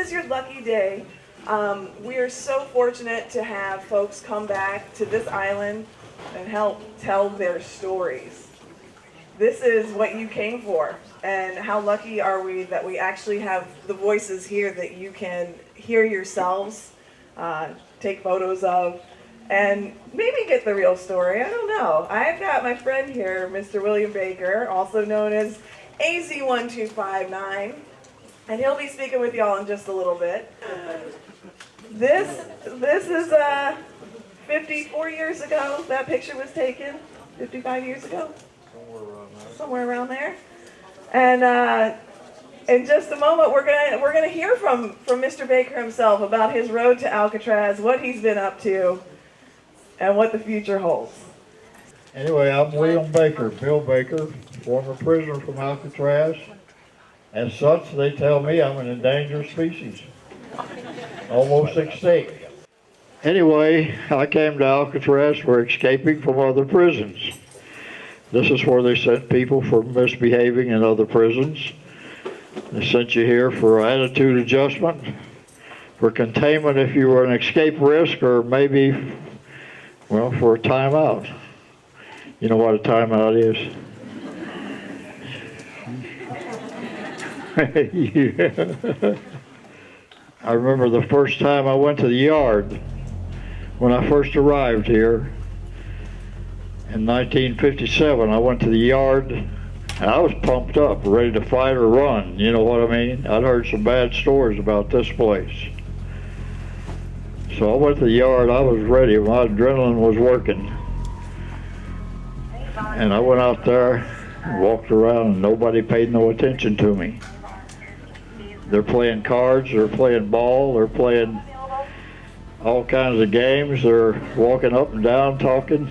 is your lucky day. We are so fortunate to have folks come back to this island and help tell their stories. This is what you came for, and how lucky are we that we actually have the voices here that you can hear yourselves, take photos of, and maybe get the real story. I don't know. I've got my friend here, Mr. William Baker, also known as AZ1259, and he'll be speaking with y'all in just a little bit. This is 54 years ago that picture was taken, 55 years ago, somewhere around there. And in just a moment, we're gonna hear from Mr. Baker himself about his road to Alcatraz, what he's been up to, and what the future holds. Anyway, I'm William Baker, Bill Baker, former prisoner from Alcatraz. As such, they tell me I'm an endangered species, almost extinct. Anyway, I came to Alcatraz for escaping from other prisons. This is where they sent people for misbehaving in other prisons. They sent you here for attitude adjustment, for containment if you were an escape risk, or maybe, well, for a timeout. You know what a timeout is? Yeah. I remember the first time I went to the yard when I first arrived here in 1957. I went to the yard and I was pumped up, ready to fight or run. You know what I mean? I'd heard some bad stories about this place. So I went to the yard, I was ready, my adrenaline was working. And I went out there, walked around, and nobody paid no attention to me. They're playing cards, they're playing ball, they're playing all kinds of games, they're walking up and down talking.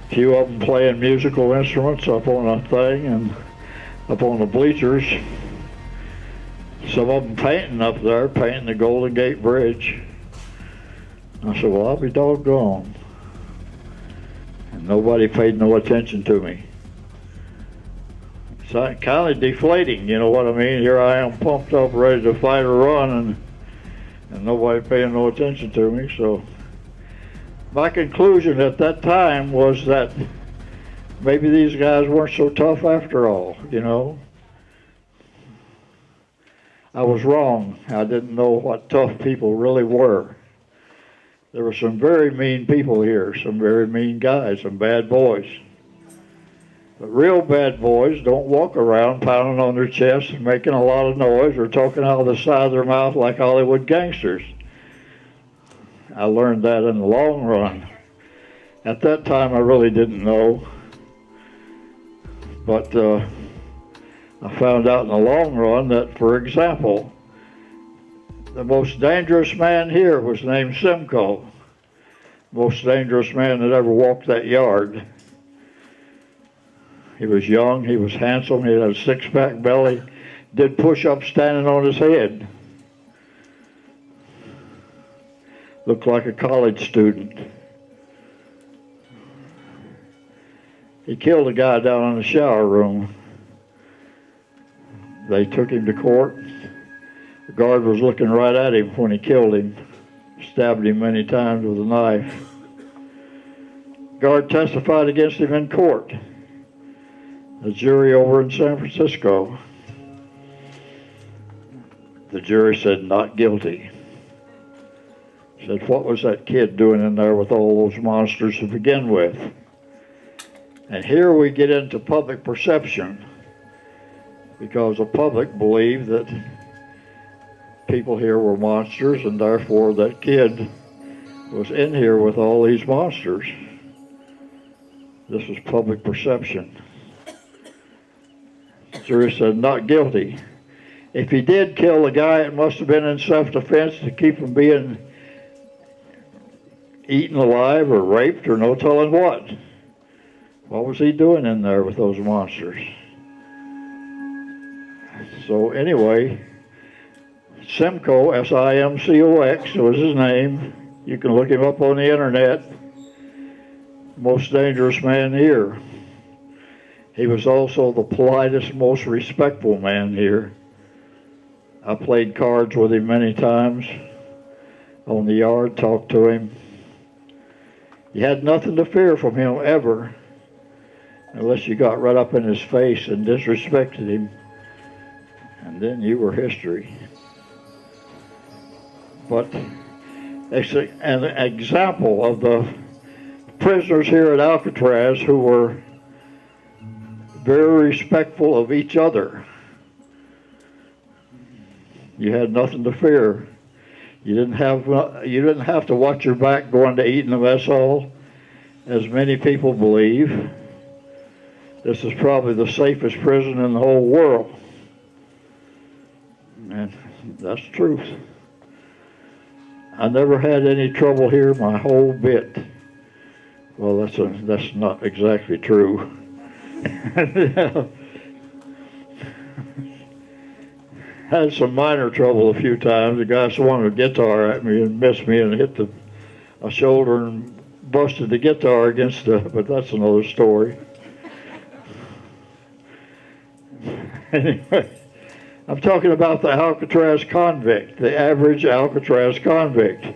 A few of them playing musical instruments up on a thing and up on the bleachers. Some of them painting up there, painting the Golden Gate Bridge. I said, well, I'll be doggone. And nobody paid no attention to me. It's kind of deflating, you know what I mean? Here I am pumped up, ready to fight or run, and nobody paying no attention to me. So my conclusion at that time was that maybe these guys weren't so tough after all, you know. I was wrong. I didn't know what tough people really were. There were some very mean people here, some very mean guys, some bad boys. But real bad boys don't walk around pounding on their chests and making a lot of noise or talking out of the side of their mouth like Hollywood gangsters. I learned that in the long run. At that time, I really didn't know. But I found out in the long run that, for example, the most dangerous man here was named Simcoe. Most dangerous man that ever walked that yard. He was young, he was handsome, he had a six-pack belly, did push-ups standing on his head. Looked like a college student. He killed a guy down in the shower room. They took him to court. The guard was looking right at him when he killed him. Stabbed him many times with a knife. Guard testified against him in court. A jury over in San Francisco. The jury said not guilty. Said, what was that kid doing in there with all those monsters to begin with? And here we get into public perception, because the public believed that people here were monsters, and therefore that kid was in here with all these monsters. This was public perception. The jury said not guilty. If he did kill the guy, it must have been in self-defense to keep from being eaten alive or raped or no telling what. What was he doing in there with those monsters? So anyway, Simcoe, S-I-M-C-O-X was his name. You can look him up on the internet. Most dangerous man here. He was also the politest, most respectful man here. I played cards with him many times on the yard, talked to him. You had nothing to fear from him ever, unless you got right up in his face and disrespected him, and then you were history. But it's an example of the prisoners here at Alcatraz who were very respectful of each other. You had nothing to fear. You didn't have to watch your back going to eat in the mess hall, as many people believe. This is probably the safest prison in the whole world. And that's the truth. I never had any trouble here my whole bit. Well, that's not exactly true. Had some minor trouble a few times. The guy swung a guitar at me and missed me and hit a shoulder and busted the guitar against but that's another story. Anyway, I'm talking about the Alcatraz convict, the average Alcatraz convict.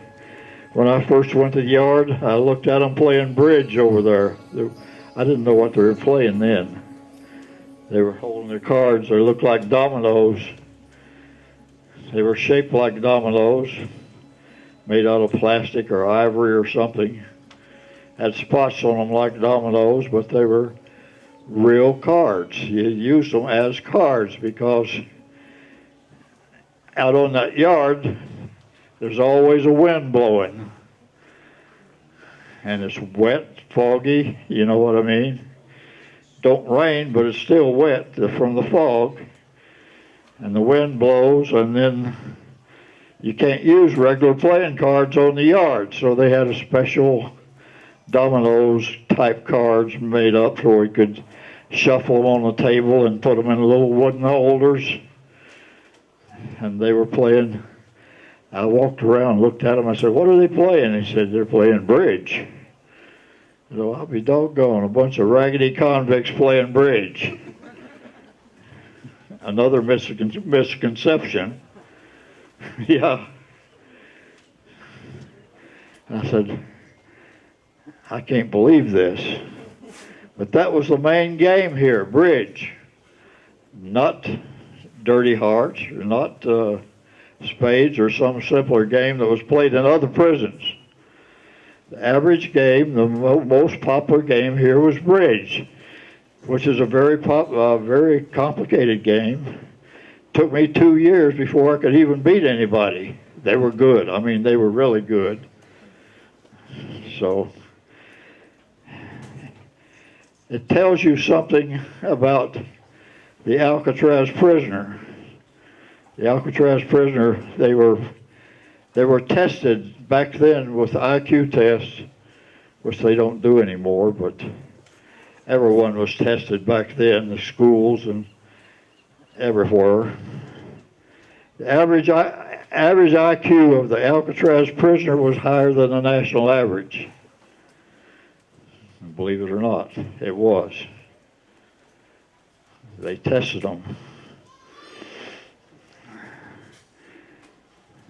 When I first went to the yard, I looked at them playing bridge over there. I didn't know what they were playing then. They were holding their cards. They looked like dominoes. They were shaped like dominoes, made out of plastic or ivory or something. Had spots on them like dominoes, but they were real cards. You used them as cards because out on that yard, there's always a wind blowing. And it's wet, foggy, you know what I mean? Don't rain, but it's still wet from the fog. And the wind blows, and then you can't use regular playing cards on the yard. So they had a special dominoes type cards made up so we could shuffle them on the table and put them in little wooden holders. And they were playing. I walked around and looked at them. I said, "What are they playing?" He said, "They're playing bridge." So I'll be doggone, a bunch of raggedy convicts playing bridge. Another misconception. Yeah. I said, I can't believe this. But that was the main game here, bridge. Not dirty hearts, or not spades, or some simpler game that was played in other prisons. The average game, the most popular game here was bridge, which is a very complicated game. Took me 2 years before I could even beat anybody. They were good. I mean, they were really good. So it tells you something about the Alcatraz prisoner. The Alcatraz prisoner, they were tested back then with IQ tests, which they don't do anymore, but everyone was tested back then, the schools and everywhere. The average IQ of the Alcatraz prisoner was higher than the national average. Believe it or not, it was. They tested them.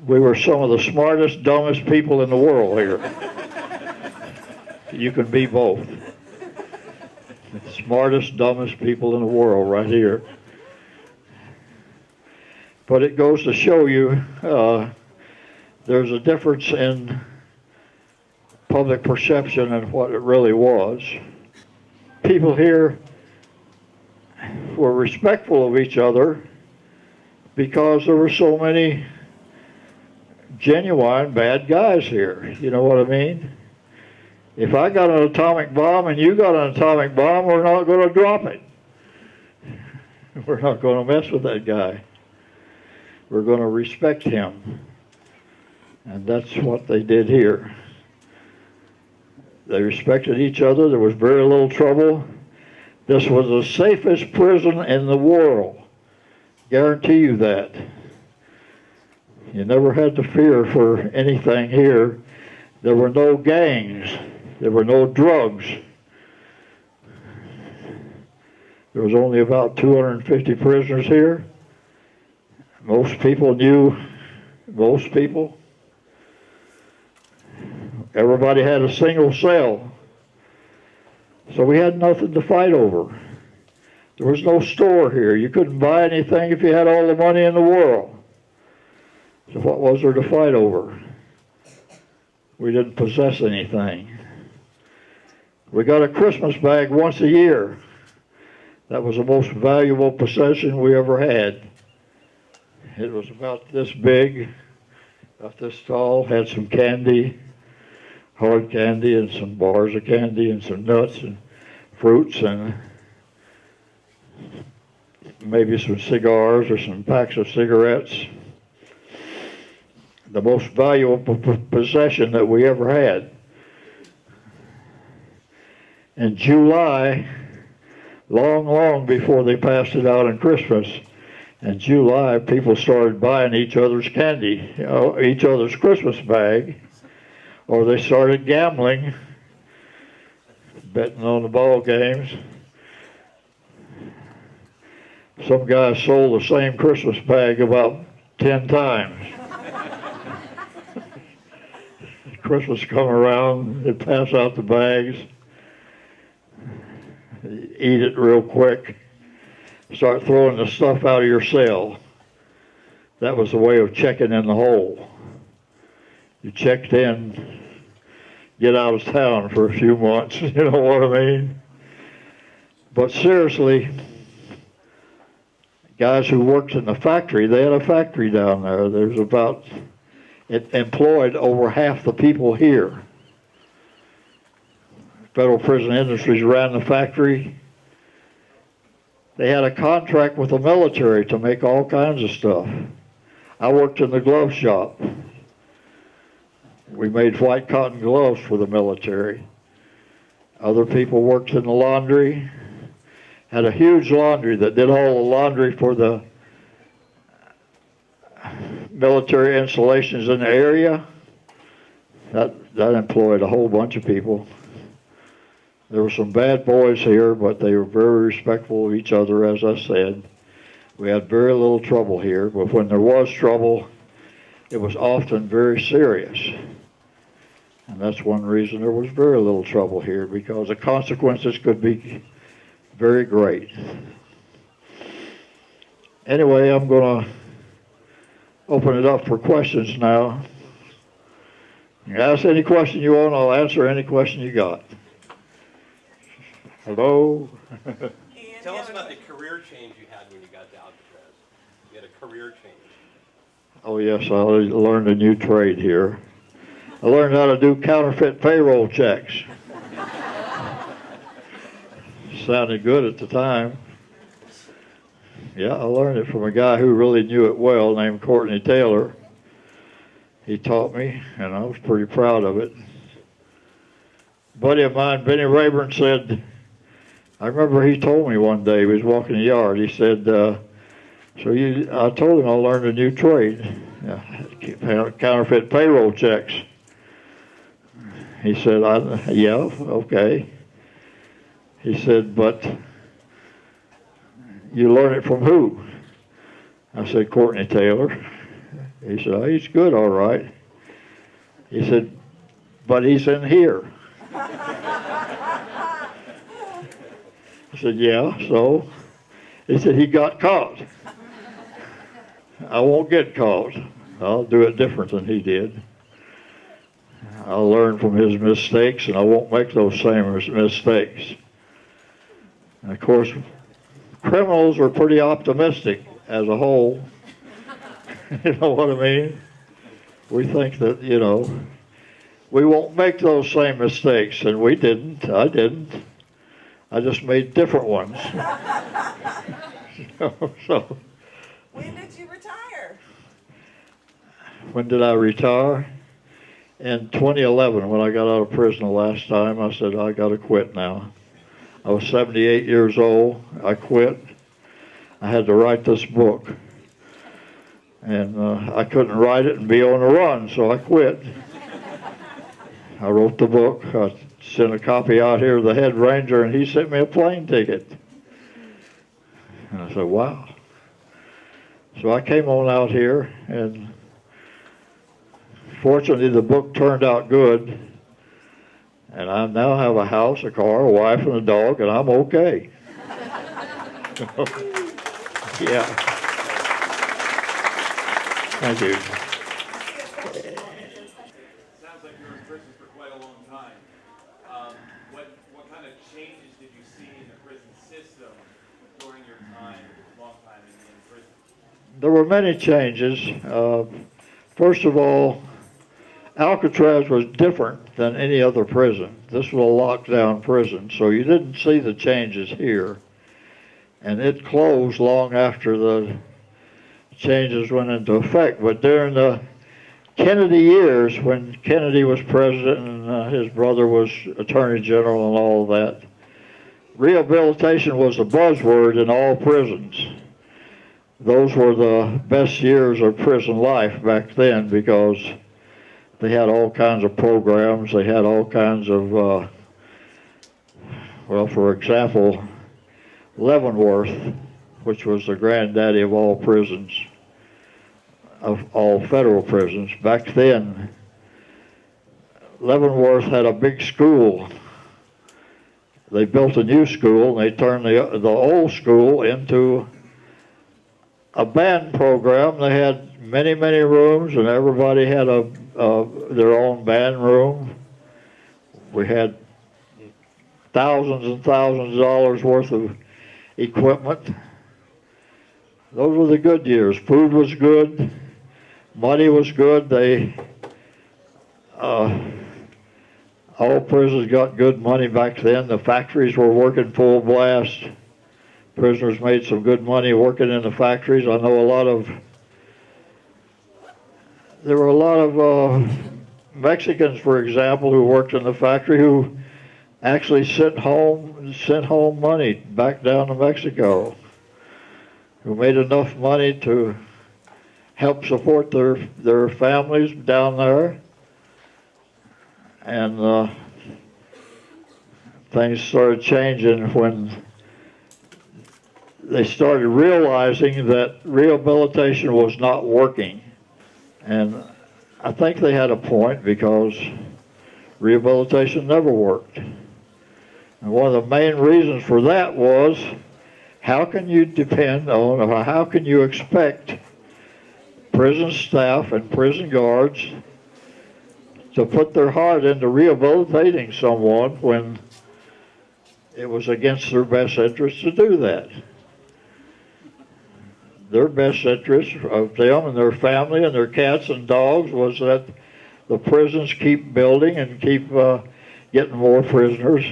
We were some of the smartest, dumbest people in the world here. You can be both. The smartest, dumbest people in the world right here. But it goes to show you there's a difference in public perception and what it really was. People here were respectful of each other because there were so many genuine bad guys here. You know what I mean? If I got an atomic bomb and you got an atomic bomb, we're not going to drop it. We're not going to mess with that guy. We're going to respect him. And that's what they did here. They respected each other. There was very little trouble. This was the safest prison in the world. Guarantee you that. You never had to fear for anything here. There were no gangs. There were no drugs. There was only about 250 prisoners here. Most people knew, most people, everybody had a single cell. So we had nothing to fight over. There was no store here. You couldn't buy anything if you had all the money in the world. So what was there to fight over? We didn't possess anything. We got a Christmas bag once a year. That was the most valuable possession we ever had. It was about this big, about this tall, had some candy, hard candy, and some bars of candy, and some nuts and fruits, and maybe some cigars or some packs of cigarettes. The most valuable possession that we ever had. In July, long before they passed it out on Christmas, in July, people started buying each other's candy, each other's Christmas bag, or they started gambling, betting on the ball games. Some guys sold the same Christmas bag about 10 times. Christmas come around, they'd pass out the bags, eat it real quick, start throwing the stuff out of your cell. That was the way of checking in the hole. You checked in, get out of town for a few months, you know what I mean? But seriously, guys who worked in the factory, they had a factory down there. There's about, it employed over half the people here. Federal Prison Industries ran the factory. They had a contract with the military to make all kinds of stuff. I worked in the glove shop. We made white cotton gloves for the military. Other people worked in the laundry. Had a huge laundry that did all the laundry for the military installations in the area. That employed a whole bunch of people. There were some bad boys here, but they were very respectful of each other, as I said. We had very little trouble here, but when there was trouble, it was often very serious. And that's one reason there was very little trouble here, because the consequences could be very great. Anyway, I'm going to open it up for questions now. You ask any question you want, I'll answer any question you got. Hello? Tell us about the career change you had when you got to Alcatraz. You had a career change. Oh yes, I learned a new trade here. I learned how to do counterfeit payroll checks. Sounded good at the time. Yeah, I learned it from a guy who really knew it well, named Courtney Taylor. He taught me, and I was pretty proud of it. A buddy of mine, Benny Rayburn, said, I remember he told me one day, he was walking the yard, he said, I told him I learned a new trade, counterfeit payroll checks. He said, yeah, okay. He said, but you learn it from who? I said, Courtney Taylor. He said, oh, he's good, all right. He said, but he's in here. I said, yeah, so? He said, he got caught. I won't get caught. I'll do it different than he did. I'll learn from his mistakes, and I won't make those same mistakes. And of course, criminals are pretty optimistic as a whole. You know what I mean? We think that, we won't make those same mistakes, and we didn't. I didn't. I just made different ones. So, When did you retire? When did I retire? In 2011, when I got out of prison the last time, I said, I got to quit now. I was 78 years old. I quit. I had to write this book. And I couldn't write it and be on the run, so I quit. I wrote the book. I sent a copy out here to the head ranger, and he sent me a plane ticket. And I said, wow. So I came on out here, and fortunately the book turned out good, and I now have a house, a car, a wife, and a dog, and I'm okay. Yeah. Thank you. Sounds like you were in prison for quite a long time. What kind of changes did you see in the prison system during your long time in prison? There were many changes. First of all, Alcatraz was different than any other prison. This was a lockdown prison, so you didn't see the changes here. And it closed long after the changes went into effect. But during the Kennedy years, when Kennedy was president and his brother was attorney general and all of that, rehabilitation was a buzzword in all prisons. Those were the best years of prison life back then because they had all kinds of programs. They had all kinds of, well, for example, Leavenworth, which was the granddaddy of all prisons, of all federal prisons. Back then, Leavenworth had a big school. They built a new school, and they turned the old school into a band program. They had many, many rooms, and everybody had their own band room. We had thousands and thousands of dollars worth of equipment. Those were the good years. Food was good. Money was good. All prisons got good money back then. The factories were working full blast. Prisoners made some good money working in the factories. I know there were a lot of Mexicans, for example, who worked in the factory who actually sent home money back down to Mexico, who made enough money to help support their families down there. And things started changing when they started realizing that rehabilitation was not working. And I think they had a point because rehabilitation never worked. And one of the main reasons for that was, how can you how can you expect prison staff and prison guards to put their heart into rehabilitating someone when it was against their best interest to do that? Their best interest of them and their family and their cats and dogs was that the prisons keep building and keep getting more prisoners.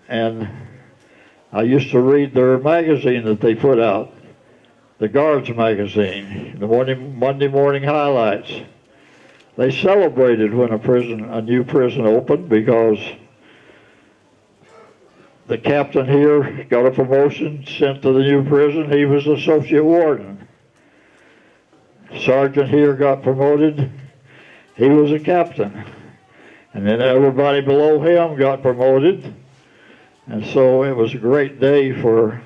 And I used to read their magazine that they put out, the Guards magazine, the Monday morning highlights. They celebrated when a new prison opened because the captain here got a promotion, sent to the new prison. He was associate warden. Sergeant here got promoted. He was a captain. And then everybody below him got promoted. And so it was a great day for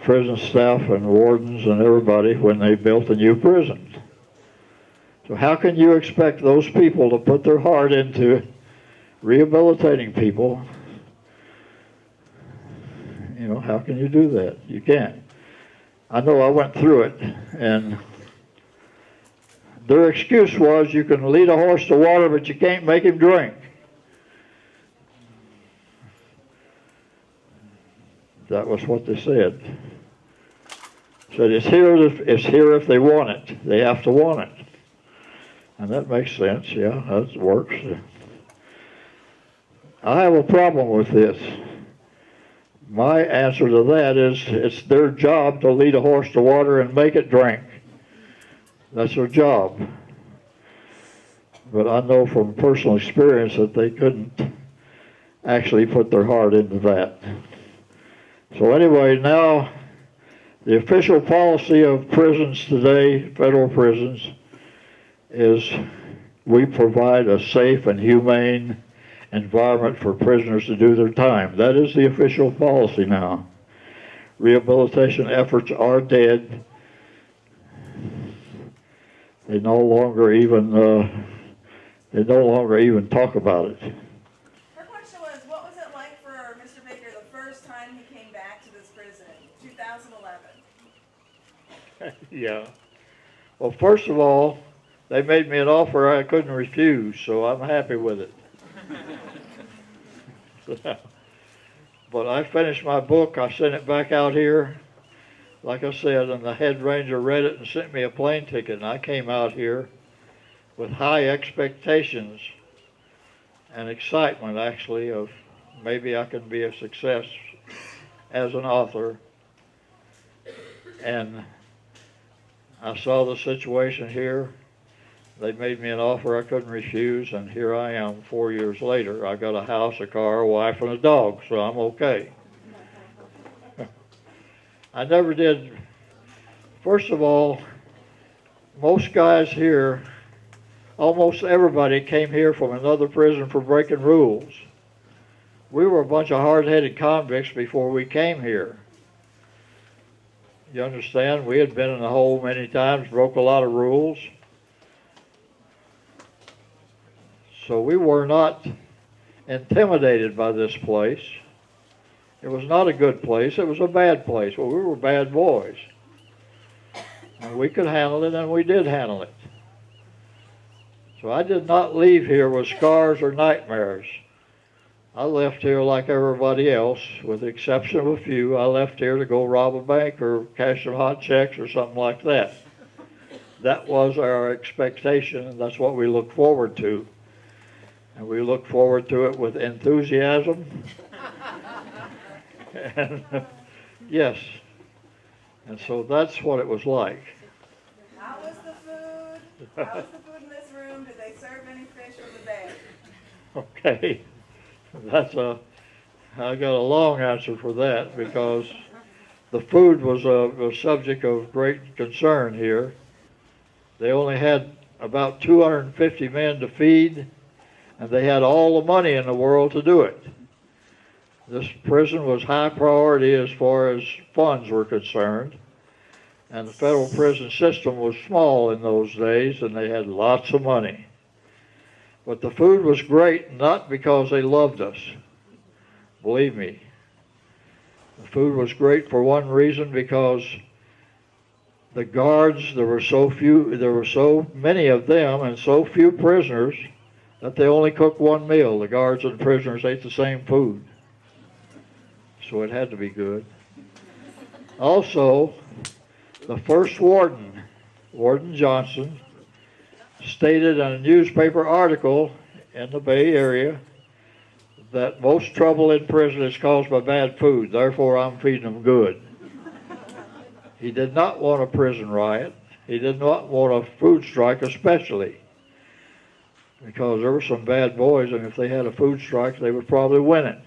prison staff and wardens and everybody when they built a new prison. So how can you expect those people to put their heart into rehabilitating people? You know, how can you do that? You can't. I know I went through it, and their excuse was, you can lead a horse to water, but you can't make him drink. That was what they said. Said it's here if they want it. They have to want it. And that makes sense, yeah, that works. I have a problem with this. My answer to that is, it's their job to lead a horse to water and make it drink. That's their job. But I know from personal experience that they couldn't actually put their heart into that. So anyway, now the official policy of prisons today, federal prisons, is we provide a safe and humane environment for prisoners to do their time. That is the official policy now. rehabilitation efforts are dead. They no longer even talk about it. Her question was, what was it like for Mr. Baker the first time he came back to this prison, 2011? Yeah. Well, first of all, they made me an offer I couldn't refuse, so I'm happy with it. But I finished my book. I sent it back out here, like I said, and the head ranger read it and sent me a plane ticket. And I came out here with high expectations and excitement, actually, of maybe I can be a success as an author. And I saw the situation here. They made me an offer I couldn't refuse, and here I am 4 years later. I got a house, a car, a wife, and a dog, so I'm okay. I never did. First of all, most guys here, almost everybody came here from another prison for breaking rules. We were a bunch of hard-headed convicts before we came here. You understand? We had been in the hole many times, broke a lot of rules. So we were not intimidated by this place. It was not a good place. It was a bad place. Well, we were bad boys. And we could handle it, and we did handle it. So I did not leave here with scars or nightmares. I left here like everybody else, with the exception of a few. I left here to go rob a bank or cash some hot checks or something like that. That was our expectation, and that's what we look forward to. And we look forward to it with enthusiasm. And, yes. And so that's what it was like. How was the food? How was the food in this room? Did they serve any fish from the bay? Okay. I got a long answer for that, because the food was a subject of great concern here. They only had about 250 men to feed, and they had all the money in the world to do it. This prison was high priority as far as funds were concerned, and the federal prison system was small in those days, and they had lots of money. But the food was great, not because they loved us. Believe me. The food was great for one reason, because the guards, there were so many of them and so few prisoners that they only cooked one meal. The guards and the prisoners ate the same food. So it had to be good. Also, the first warden, Warden Johnson, stated in a newspaper article in the Bay Area that most trouble in prison is caused by bad food, therefore I'm feeding them good. He did not want a prison riot. He did not want a food strike especially, because there were some bad boys, and if they had a food strike, they would probably win it.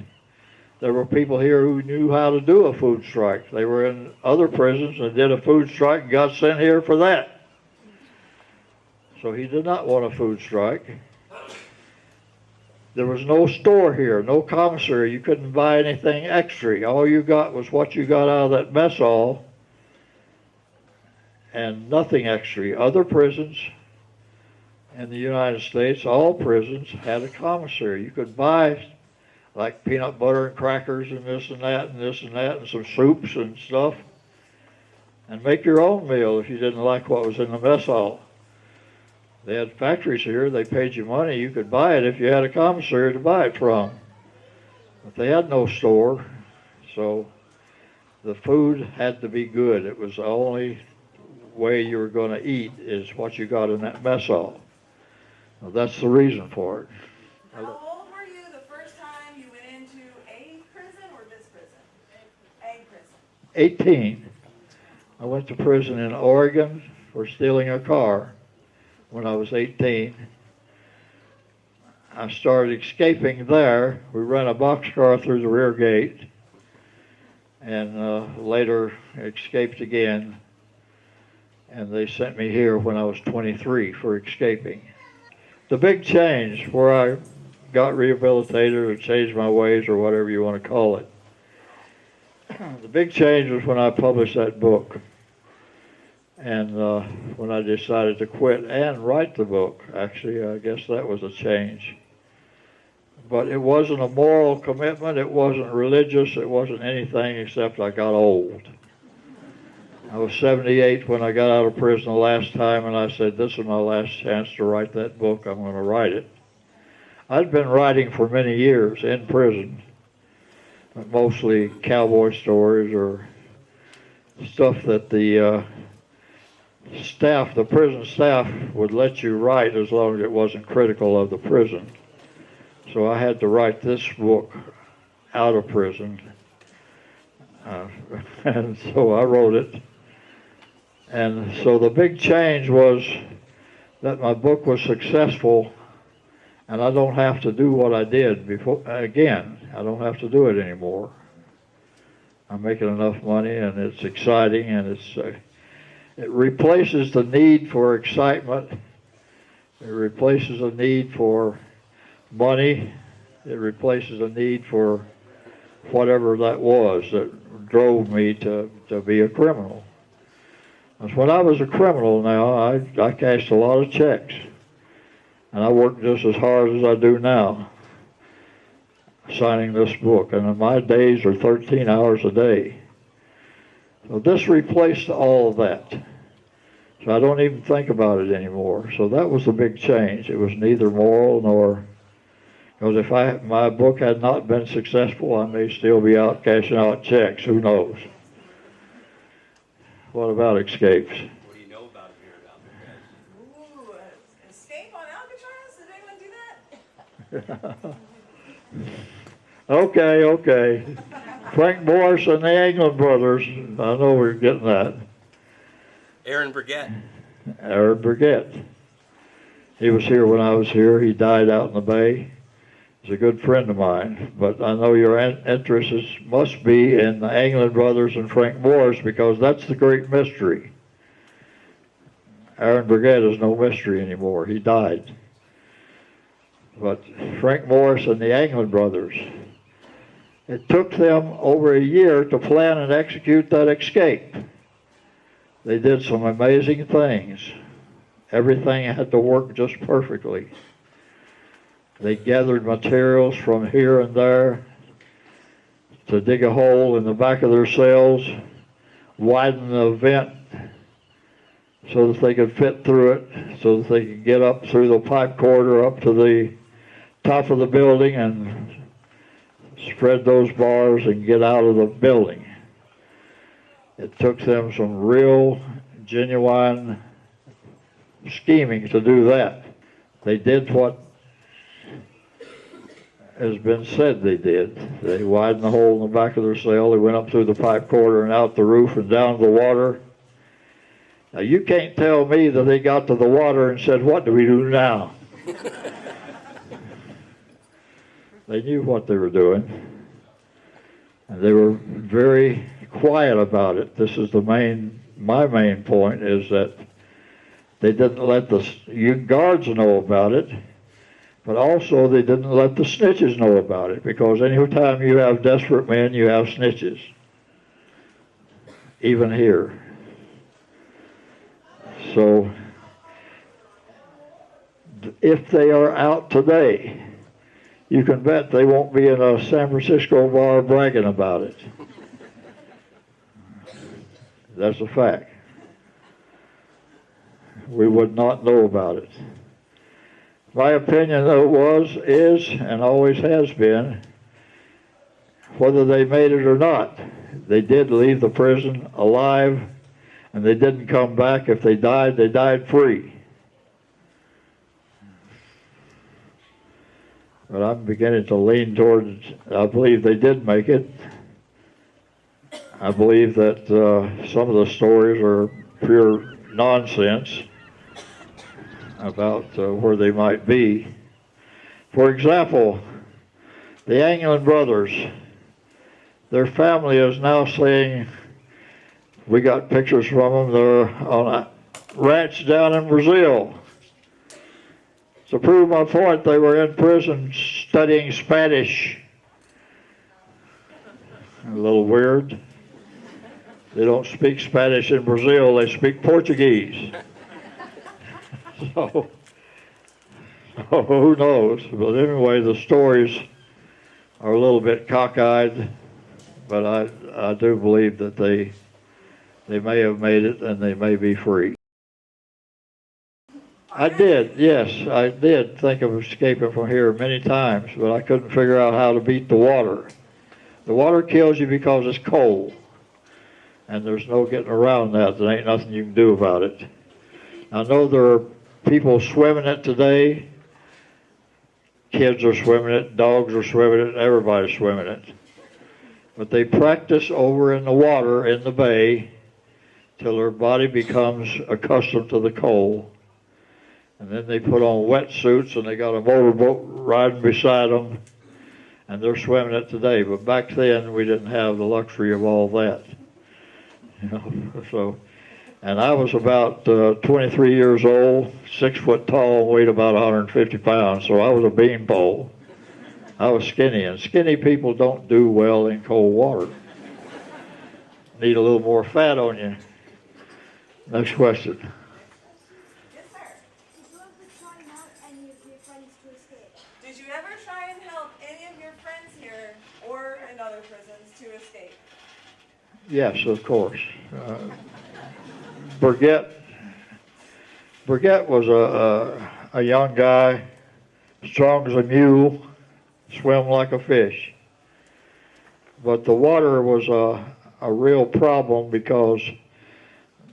There were people here who knew how to do a food strike. They were in other prisons and did a food strike and got sent here for that. So he did not want a food strike. There was no store here, no commissary. You couldn't buy anything extra. All you got was what you got out of that mess hall, and nothing extra. Other prisons in the United States, all prisons had a commissary. You could buy like peanut butter and crackers and this and that and this and that and some soups and stuff, and make your own meal if you didn't like what was in the mess hall. They had factories here. They paid you money. You could buy it if you had a commissary to buy it from. But they had no store, so the food had to be good. It was the only way you were going to eat is what you got in that mess hall. Well, that's the reason for it. How old were you the first time you went into a prison or this prison? A prison. 18. I went to prison in Oregon for stealing a car when I was 18. I started escaping there. We ran a boxcar through the rear gate, and later escaped again. And they sent me here when I was 23 for escaping. The big change where I got rehabilitated or changed my ways or whatever you want to call it. The big change was when I published that book, and when I decided to quit and write the book. Actually, I guess that was a change. But it wasn't a moral commitment, it wasn't religious, it wasn't anything except I got old. I was 78 when I got out of prison the last time, and I said, this is my last chance to write that book. I'm going to write it. I'd been writing for many years in prison, mostly cowboy stories or stuff that the staff, the prison staff, would let you write as long as it wasn't critical of the prison. So I had to write this book out of prison, and so I wrote it. And so the big change was that my book was successful, and I don't have to do what I did before. Again, I don't have to do it anymore. I'm making enough money, and it's exciting, and it replaces the need for excitement. It replaces the need for money. It replaces the need for whatever that was that drove me to be a criminal. Because when I was a criminal now, I cashed a lot of checks. And I worked just as hard as I do now, signing this book. And my days are 13 hours a day. So this replaced all of that. So I don't even think about it anymore. So that was the big change. It was neither moral nor... Because if my book had not been successful, I may still be out cashing out checks. Who knows? What about escapes? What do you know about it here at Alcatraz? Ooh, escape on Alcatraz? Did anyone do that? Okay. Frank Morris and the Anglin brothers. I know we're getting that. Aaron Burgett. Aaron Burgett. He was here when I was here. He died out in the bay. He's a good friend of mine, but I know your interest must be in the Anglin brothers and Frank Morris, because that's the great mystery. Aaron Burgett is no mystery anymore. He died. But Frank Morris and the Anglin brothers, it took them over a year to plan and execute that escape. They did some amazing things. Everything had to work just perfectly. They gathered materials from here and there to dig a hole in the back of their cells, widen the vent so that they could fit through it, so that they could get up through the pipe corridor up to the top of the building and spread those bars and get out of the building. It took them some real, genuine scheming to do that. They did what has been said they did. They widened the hole in the back of their cell. They went up through the pipe corridor and out the roof and down to the water. Now, you can't tell me that they got to the water and said, what do we do now? They knew what they were doing. And they were very quiet about it. This is my main point, is that they didn't let the guards know about it. But also, they didn't let the snitches know about it, because any time you have desperate men, you have snitches. Even here. So, if they are out today, you can bet they won't be in a San Francisco bar bragging about it. That's a fact. We would not know about it. My opinion, though, is, and always has been, whether they made it or not, they did leave the prison alive, and they didn't come back. If they died free. But I'm beginning to lean towards, I believe they did make it. I believe that some of the stories are pure nonsense about where they might be. For example, the Anglin brothers, their family is now saying, we got pictures from them, they're on a ranch down in Brazil. To prove my point, they were in prison studying Spanish. A little weird. They don't speak Spanish in Brazil, they speak Portuguese. So, who knows? But anyway, the stories are a little bit cockeyed, but I do believe that they may have made it and they may be free. I did, yes, I did think of escaping from here many times, but I couldn't figure out how to beat the water. The water kills you because it's cold, and there's no getting around that. There ain't nothing you can do about it. I know there are people swimming it today. Kids are swimming it, dogs are swimming it, everybody's swimming it. But they practice over in the water in the bay till their body becomes accustomed to the cold. And then they put on wetsuits and they got a motorboat riding beside them, and they're swimming it today. But back then we didn't have the luxury of all that. You know, so, and I was about 23 years old, 6 foot tall, weighed about 150 pounds, so I was a beanpole. I was skinny, and skinny people don't do well in cold water. Need a little more fat on you. Next question. Yes, sir. Did you ever try and help any of your friends to escape? Did you ever try and help any of your friends here or in other prisons to escape? Yes, of course. Burgett was a young guy, strong as a mule, swim like a fish. But the water was a real problem because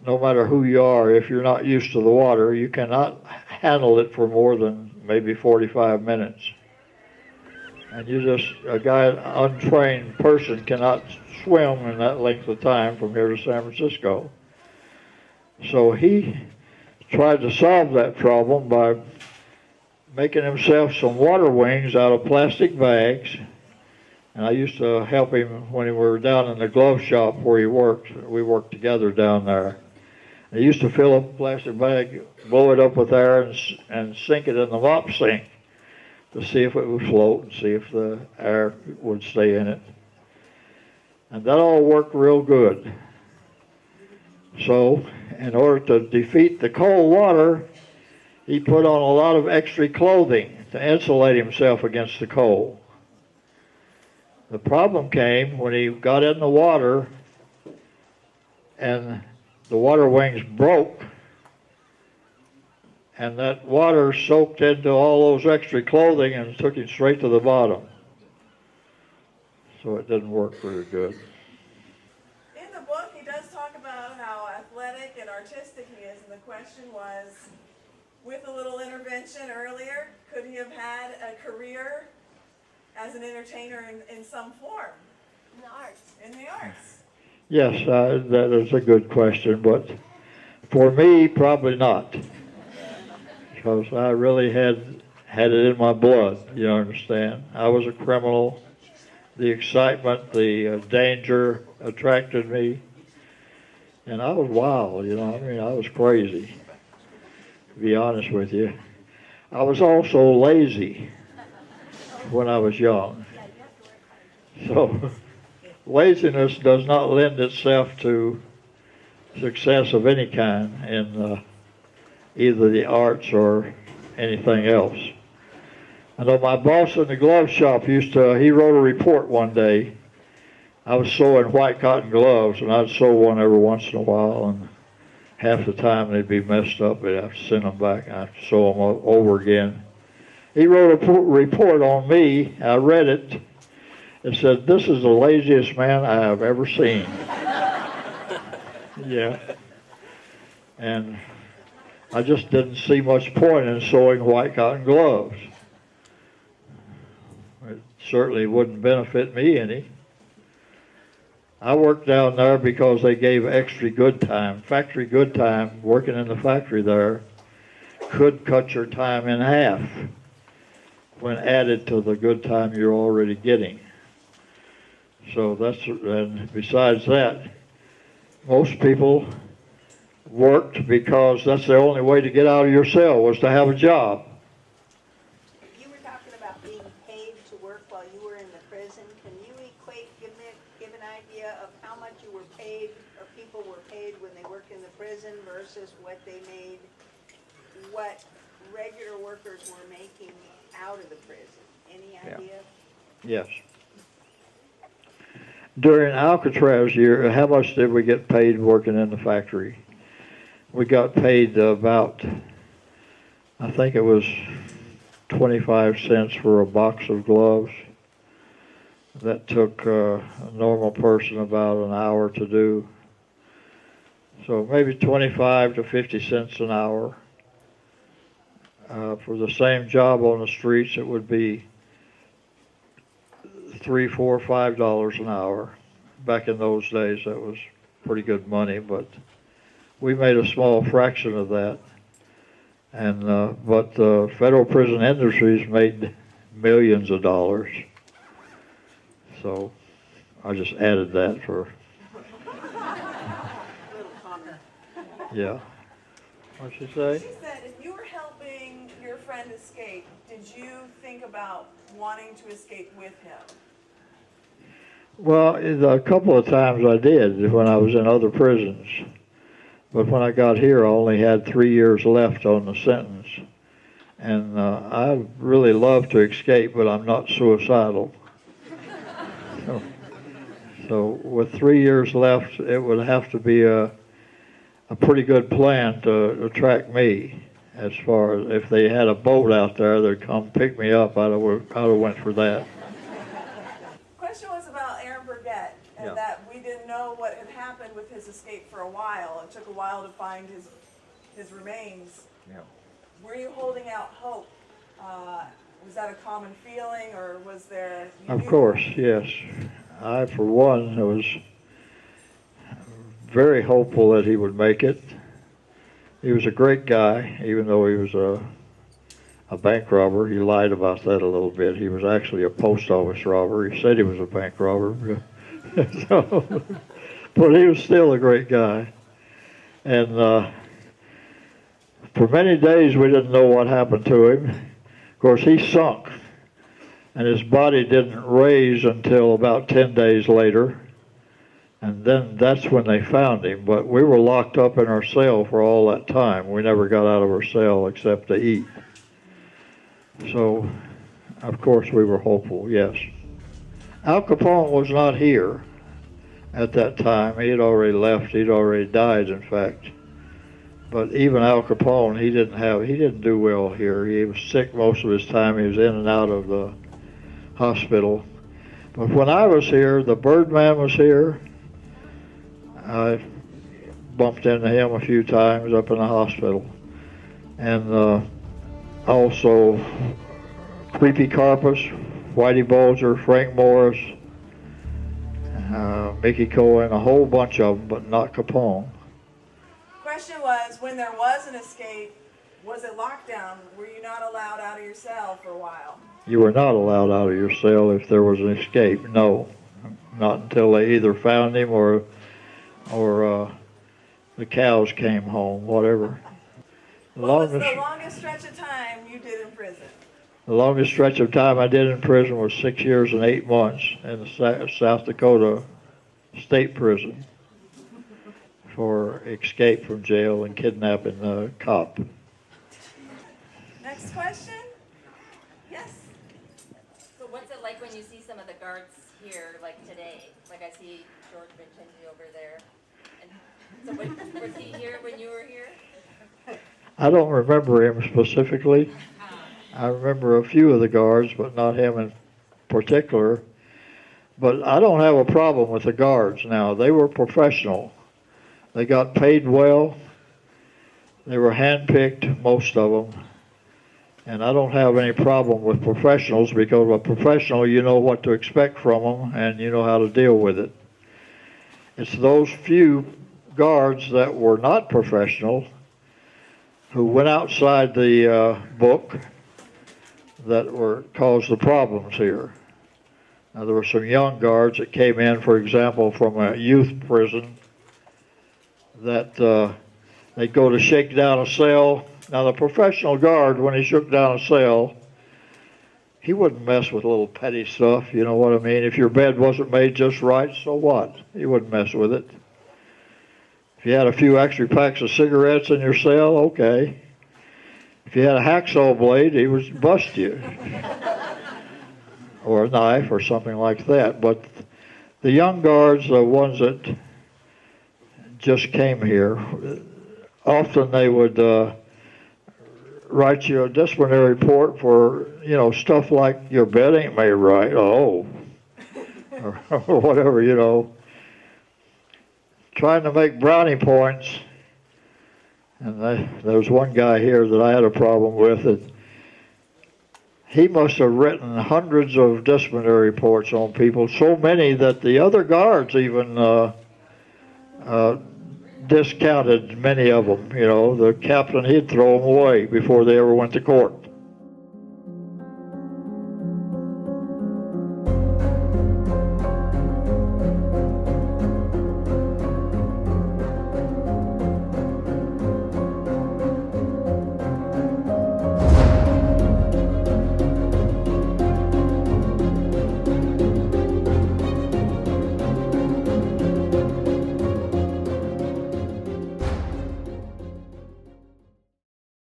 no matter who you are, if you're not used to the water, you cannot handle it for more than maybe 45 minutes. And a guy, an untrained person cannot swim in that length of time from here to San Francisco. So he tried to solve that problem by making himself some water wings out of plastic bags. And I used to help him when we were down in the glove shop where he worked. We worked together down there. He used to fill up a plastic bag, blow it up with air, and sink it in the mop sink to see if it would float and see if the air would stay in it. And that all worked real good. So, in order to defeat the cold water, he put on a lot of extra clothing to insulate himself against the cold. The problem came when he got in the water and the water wings broke, and that water soaked into all those extra clothing and took him straight to the bottom. So it didn't work very good. In the book, he does talk about how athletic and artistic he is, and the question was, with a little intervention earlier, could he have had a career as an entertainer in some form? In the arts. In the arts. Yes, that is a good question, but for me, probably not. Because I really had it in my blood, you understand. I was a criminal. The excitement, the danger attracted me. And I was wild, you know, I mean, I was crazy, to be honest with you. I was also lazy when I was young. So laziness does not lend itself to success of any kind in either the arts or anything else. I know my boss in the glove shop he wrote a report one day. I was sewing white cotton gloves, and I'd sew one every once in a while, and half the time they'd be messed up. I'd have to send them back, and I'd have to sew them over again. He wrote a report on me. I read it. It said, "This is the laziest man I have ever seen." Yeah. And I just didn't see much point in sewing white cotton gloves. It certainly wouldn't benefit me any. I worked down there because they gave extra good time. Factory good time, working in the factory there, could cut your time in half when added to the good time you're already getting. So and besides that, most people worked because that's the only way to get out of your cell was to have a job. You were talking about being paid to work while you were in the prison. Can you equate giving paid, or people were paid when they worked in the prison versus what they made, what regular workers were making out of the prison? Any idea? Yes. During Alcatraz year, how much did we get paid working in the factory? We got paid about, I think it was 25 cents for a box of gloves. That took a normal person about an hour to do. So maybe 25 to 50 cents an hour. For the same job on the streets, it would be $3, $4, $5 an hour. Back in those days, that was pretty good money, but we made a small fraction of that. And but federal prison industries made millions of dollars. So I just added that for. Yeah. What'd she say? She said if you were helping your friend escape, did you think about wanting to escape with him? Well, a couple of times I did when I was in other prisons. But when I got here, I only had 3 years left on the sentence. And I really love to escape, but I'm not suicidal. So with 3 years left, it would have to be a pretty good plan to attract me. As far as if they had a boat out there that'd come pick me up, I'd have went for that. Question was about Aaron Burgett, and that we didn't know what had happened with his escape for a while. It took a while to find his remains. Yeah. Were you holding out hope? Was that a common feeling, or was there? Of course, yes. I, for one, was very hopeful that he would make it. He was a great guy, even though he was a bank robber. He lied about that a little bit. He was actually a post office robber. He said he was a bank robber. So, but he was still a great guy. And for many days we didn't know what happened to him. Of course, he sunk, and his body didn't raise until about 10 days later. And then that's when they found him. But we were locked up in our cell for all that time. We never got out of our cell except to eat. So, of course, we were hopeful, yes. Al Capone was not here at that time. He had already left. He'd already died, in fact. But even Al Capone, he didn't do well here. He was sick most of his time. He was in and out of the hospital. But when I was here, the Birdman was here. I bumped into him a few times up in the hospital. And also Creepy Carpus, Whitey Bulger, Frank Morris, Mickey Cohen, a whole bunch of them, but not Capone. Question was, when there was an escape, was it lockdown? Were you not allowed out of your cell for a while? You were not allowed out of your cell if there was an escape, no. Not until they either found him or the cows came home, whatever. What was the longest stretch of time you did in prison? The longest stretch of time I did in prison was 6 years and 8 months in the South Dakota State Prison for escape from jail and kidnapping a cop. Next question? Yes? So what's it like when you see some of the guards here, like today? Like I see George Vincenzi over there. And so was he here when you were here? I don't remember him specifically. I remember a few of the guards, but not him in particular. But I don't have a problem with the guards now. They were professional. They got paid well. They were handpicked, most of them. And I don't have any problem with professionals because a professional, you know what to expect from them and you know how to deal with it. It's those few guards that were not professional who went outside the book that caused the problems here. Now, there were some young guards that came in, for example, from a youth prison that they'd go to shake down a cell. Now, the professional guard, when he shook down a cell, he wouldn't mess with little petty stuff, you know what I mean? If your bed wasn't made just right, so what? He wouldn't mess with it. If you had a few extra packs of cigarettes in your cell, okay. If you had a hacksaw blade, he would bust you. Or a knife or something like that. But the young guards, the ones that just came here, often they would write you a disciplinary report for, you know, stuff like your bed ain't made right, or whatever, you know. Trying to make brownie points. And there was one guy here that I had a problem with. That he must have written hundreds of disciplinary reports on people, so many that the other guards even discounted many of them. You know, the captain, he'd throw them away before they ever went to court.